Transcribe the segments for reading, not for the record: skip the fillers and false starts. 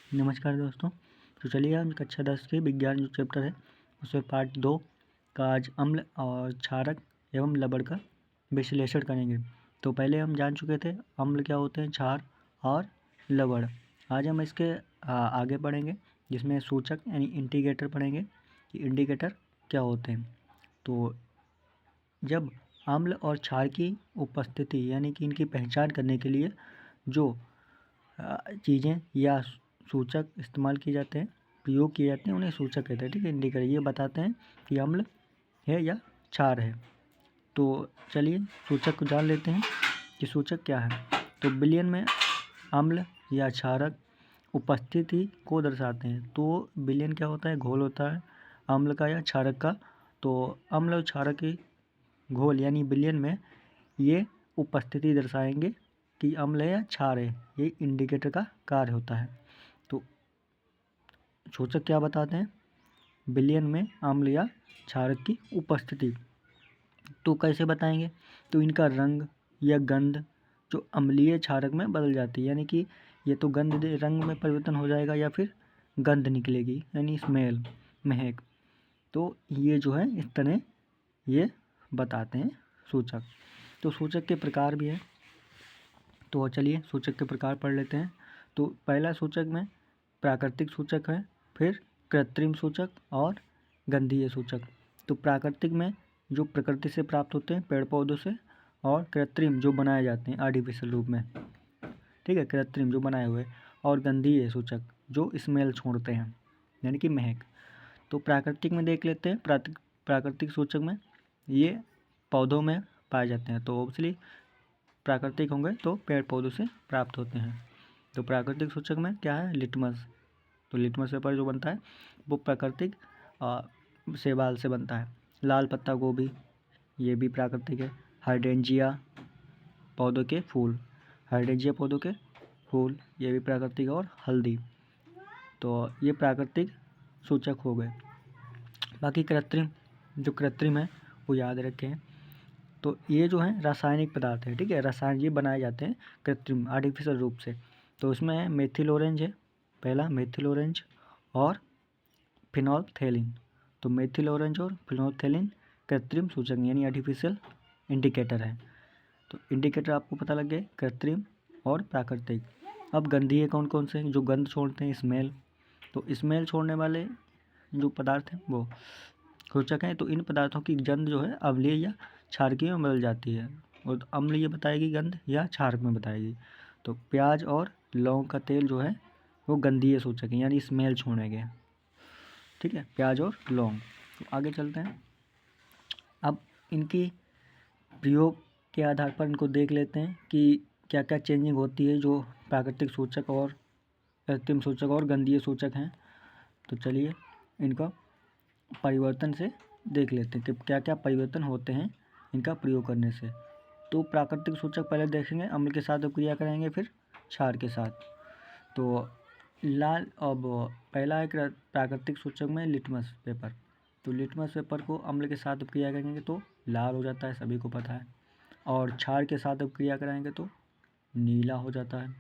नमस्कार दोस्तों। तो चलिए हम कक्षा 10 के विज्ञान जो चैप्टर है उसमें पार्ट 2 का आज अम्ल और क्षारक एवं लवण का विश्लेषण करेंगे। तो पहले हम जान चुके थे अम्ल क्या होते हैं, क्षार और लवण। आज हम इसके आगे पढ़ेंगे जिसमें सूचक यानी इंडिकेटर पढ़ेंगे कि इंडिकेटर क्या होते हैं। तो जब अम्ल और क्षार की उपस्थिति यानी कि इनकी पहचान करने के लिए जो चीज़ें या सूचक इस्तेमाल किए जाते हैं, प्रयोग किए जाते हैं, उन्हें सूचक कहते हैं। ठीक है, इंडिकेटर ये बताते हैं कि अम्ल है या क्षार है। तो चलिए सूचक को जान लेते हैं कि सूचक क्या है। तो विलयन में अम्ल या क्षारक उपस्थिति को दर्शाते हैं। तो विलयन क्या होता है, घोल होता है अम्ल का या क्षारक का। तो अम्ल और क्षारक की घोल यानी विलयन में ये उपस्थिति दर्शाएंगे कि अम्ल है या क्षार है। ये इंडिकेटर का कार्य होता है। तो सूचक क्या बताते हैं, विलयन में अम्ल या क्षारक की उपस्थिति। तो कैसे बताएंगे, तो इनका रंग या गंध जो अम्लीय क्षारक में बदल जाती है, यानी कि ये तो गंध रंग में परिवर्तन हो जाएगा या फिर गंध निकलेगी यानी स्मेल, महक। तो ये जो है इस तरह ये बताते हैं सूचक। तो सूचक के प्रकार भी है। तो चलिए सूचक के प्रकार पढ़ लेते हैं। तो पहला सूचक में प्राकृतिक सूचक है, फिर कृत्रिम सूचक और गंधीय सूचक। तो प्राकृतिक में जो प्रकृति से प्राप्त होते हैं पेड़ पौधों से, और कृत्रिम जो बनाए जाते हैं आर्टिफिशियल रूप में, ठीक है, कृत्रिम जो बनाए हुए, और गंधीय सूचक जो स्मेल छोड़ते हैं यानी कि महक। तो प्राकृतिक में देख लेते हैं। प्राकृतिक सूचक में ये पौधों में पाए जाते हैं, तो ऑब्वियसली प्राकृतिक होंगे तो पेड़ पौधों से प्राप्त होते हैं। तो प्राकृतिक सूचक में क्या है, लिटमस। तो लिटमस पेपर जो बनता है वो प्राकृतिक शैवाल से बनता है। लाल पत्ता गोभी ये भी प्राकृतिक है। हाइड्रेंजिया पौधों के फूल, हाइड्रेंजिया पौधों के फूल ये भी प्राकृतिक है। और हल्दी, तो ये प्राकृतिक सूचक हो गए। बाकी कृत्रिम, जो कृत्रिम है वो याद रखें। तो ये जो है रासायनिक पदार्थ है, ठीक है, रसायन ये बनाए जाते हैं कृत्रिम आर्टिफिशियल रूप से। तो उसमें है मेथिल ऑरेंज है, पहला मेथिल ऑरेंज और फिनोल्फथेलिन। तो मेथिल ऑरेंज और फिनोल्फथेलिन कृत्रिम सूचक यानी आर्टिफिशियल इंडिकेटर है। तो इंडिकेटर आपको पता लग गए, कृत्रिम और प्राकृतिक। अब गंधीय कौन कौन से, जो गंध छोड़ते हैं, स्मेल। तो स्मेल छोड़ने वाले जो पदार्थ हैं वो सूचक हैं। तो इन पदार्थों की गंध जो है अम्लीय या क्षारकीय में बदल जाती है, और अम्लीय बताएगी गंध या क्षारक में बताएगी। तो प्याज और लौंग का तेल जो है वो गंधीय सूचक है यानी स्मेल छोड़ेंगे, ठीक है, प्याज और लौंग। तो आगे चलते हैं। अब इनकी प्रयोग के आधार पर इनको देख लेते हैं कि क्या क्या चेंजिंग होती है जो प्राकृतिक सूचक और कृत्रिम सूचक और गंधीय सूचक हैं। तो चलिए इनका परिवर्तन से देख लेते हैं कि क्या क्या परिवर्तन होते हैं इनका प्रयोग करने से। तो प्राकृतिक सूचक पहले देखेंगे, अम्ल के साथ क्रिया करेंगे, फिर क्षार के साथ। तो लाल, अब पहला है प्राकृतिक सूचक में लिटमस पेपर। तो लिटमस पेपर को अम्ल के साथ क्रिया करेंगे तो लाल हो जाता है, सभी को पता है। और क्षार के साथ क्रिया कराएंगे तो नीला हो जाता है।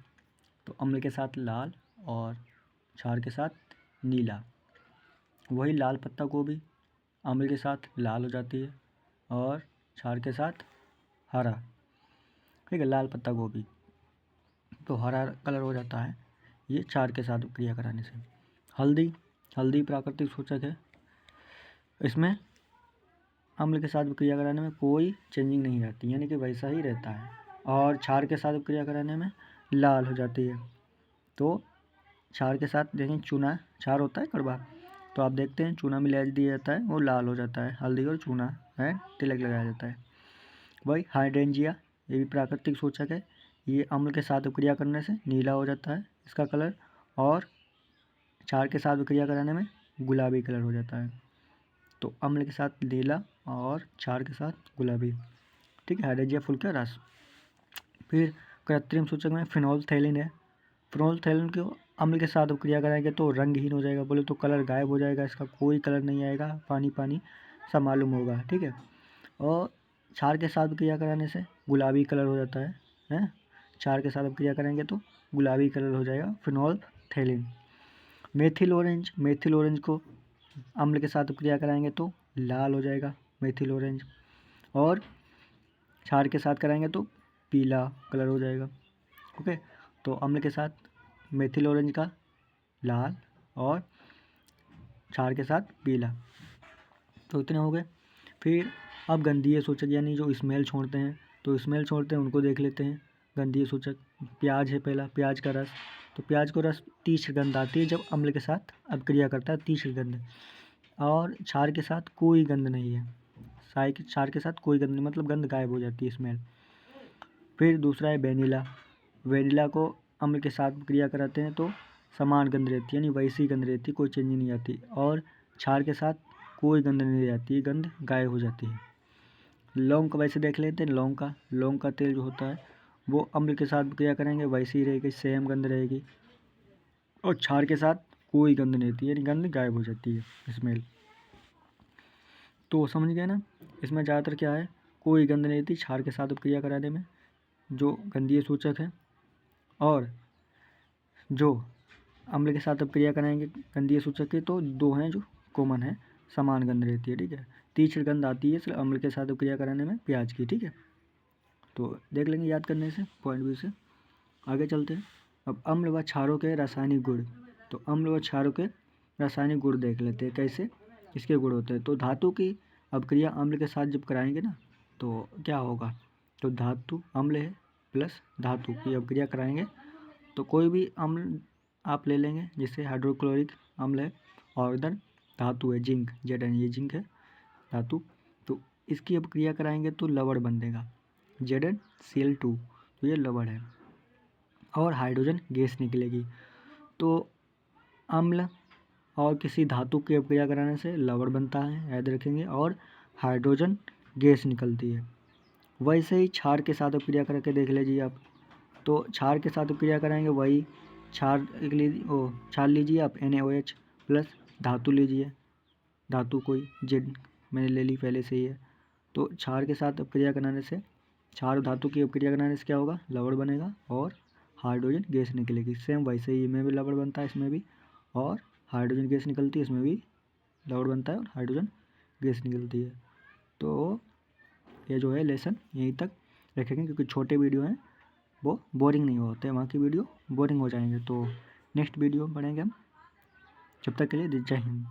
तो अम्ल के साथ लाल और क्षार के साथ नीला। वही लाल पत्ता गोभी अम्ल के साथ लाल हो जाती है और क्षार के साथ हरा, ठीक है, लाल पत्ता गोभी तो हरा कलर हो जाता है, ये क्षार के साथ क्रिया कराने से। हल्दी, हल्दी प्राकृतिक सूचक है, इसमें अम्ल के साथ क्रिया कराने में कोई चेंजिंग नहीं रहती यानी कि वैसा ही रहता है, और क्षार के साथ क्रिया कराने में लाल हो जाती है। तो क्षार के साथ देखें, चूना क्षार होता है कड़वा, तो आप देखते हैं चूना में मिला दिया जाता है वो लाल हो जाता है, हल्दी और चूना है तिलक लगाया जाता है। वही हाइड्रेंजिया ये भी प्राकृतिक सूचक है, ये अम्ल के साथ क्रिया करने से नीला हो जाता है इसका कलर, और क्षार के साथ क्रिया कराने में गुलाबी कलर हो जाता है। तो अम्ल के साथ नीला और क्षार के साथ गुलाबी, ठीक है, हाइड्रेंजिया फूल का रस। फिर कृत्रिम सूचक में फिनोल्फथेलिन है। फिनोल्फथेलिन को अम्ल के साथ क्रिया कराएंगे तो रंगहीन हो जाएगा, बोले तो कलर गायब हो जाएगा, इसका कोई कलर नहीं आएगा, पानी पानी सा मालूम होगा, ठीक है। और क्षार के साथ क्रिया कराने से गुलाबी कलर हो जाता है, क्षार के साथ क्रिया करेंगे तो गुलाबी कलर हो जाएगा फिनोल्फथेलिन। मेथिल ऑरेंज को अम्ल के साथ क्रिया कराएंगे तो लाल हो जाएगा मेथिल ऑरेंज, और क्षार के साथ कराएंगे तो पीला कलर हो जाएगा। ओके, तो अम्ल के साथ मेथिल ऑरेंज का लाल और क्षार के साथ पीला, तो इतने हो गए। फिर अब गंधीय सूचक यानी जो स्मेल छोड़ते हैं, तो स्मेल छोड़ते हैं उनको देख लेते हैं। गंधीय सूचक प्याज है पहला, प्याज का रस, तो प्याज को रस तीव्र गंध आती है जब अम्ल के साथ अब क्रिया करता है, तीव्र गंध, और क्षार के साथ कोई गंध नहीं है, क्षार के साथ कोई गंध नहीं, मतलब गंध गायब हो जाती है, स्मेल। फिर दूसरा है वेनिला, वेनिला को अम्ल के साथ क्रिया कराते हैं तो समान गंध रहती है, यानी वैसी गंध रहती है, कोई चेंज नहीं आती, और क्षार के साथ कोई गंध नहीं आती, गंध गायब हो जाती है। लौंग का वैसे देख लेते हैं, लौंग का तेल जो होता है वो अम्ल के साथ क्रिया करेंगे वैसी ही रहेगी, सेम गंध रहेगी, और क्षार के साथ कोई गंध नहीं रहती, यानी गंध गायब हो जाती है, स्मेल। तो समझ गए ना, इसमें ज़्यादातर क्या है, कोई गंध नहीं रहती क्षार के साथ क्रिया कराने में, जो गंधीय सूचक है, और जो अम्ल के साथ अब क्रिया कराएंगे गंधीय सूचक के, तो दो हैं जो कॉमन है, समान गंध रहती है, ठीक है। तीव्र गंध आती है अम्ल के साथ क्रिया कराने में प्याज की, ठीक है। तो देख लेंगे याद करने से, पॉइंट व्यू से। आगे चलते हैं। अब अम्ल व क्षारों के रासायनिक गुण, तो अम्ल व क्षारों के रासायनिक गुण देख लेते हैं, कैसे इसके गुण होते हैं। तो धातु की अपक्रिया अम्ल के साथ जब कराएंगे ना, तो क्या होगा, तो धातु अम्ल है प्लस धातु की अपक्रिया कराएंगे, तो कोई भी अम्ल आप ले लेंगे, जैसे हाइड्रोक्लोरिक अम्ल है, और इधर धातु है जिंक, Zn, ये जिंक है धातु, तो इसकी अपक्रिया कराएंगे तो लवण बनेगा ZnCl2, तो ये लवण है, और हाइड्रोजन गैस निकलेगी। तो अम्ल और किसी धातु की अपक्रिया कराने से लवण बनता है, याद रखेंगे, और हाइड्रोजन गैस निकलती है। वैसे ही क्षार के साथ अपक्रिया करके देख लीजिए आप, तो क्षार के साथ क्रिया कराएंगे वही क्षार क्षार लीजिए आप NaOH प्लस धातु लीजिए, धातु कोई जेड मैंने ले ली पहले से ही है, तो क्षार के साथ अपक्रिया कराने से, क्षार धातु की अपक्रिया कराने से क्या होगा, लवण बनेगा और हाइड्रोजन गैस निकलेगी। सेम वैसे ही में भी लवण बनता है, इसमें भी, और हाइड्रोजन गैस निकलती है, इसमें भी लवण बनता है और हाइड्रोजन गैस निकलती है। तो ये जो है लेसन यहीं तक रखेंगे, क्योंकि छोटे वीडियो हैं, वो बोरिंग नहीं होते, वहाँ की वीडियो बोरिंग हो जाएंगे। तो नेक्स्ट वीडियो पढ़ेंगे हम, जब तक के लिए जय हिंद।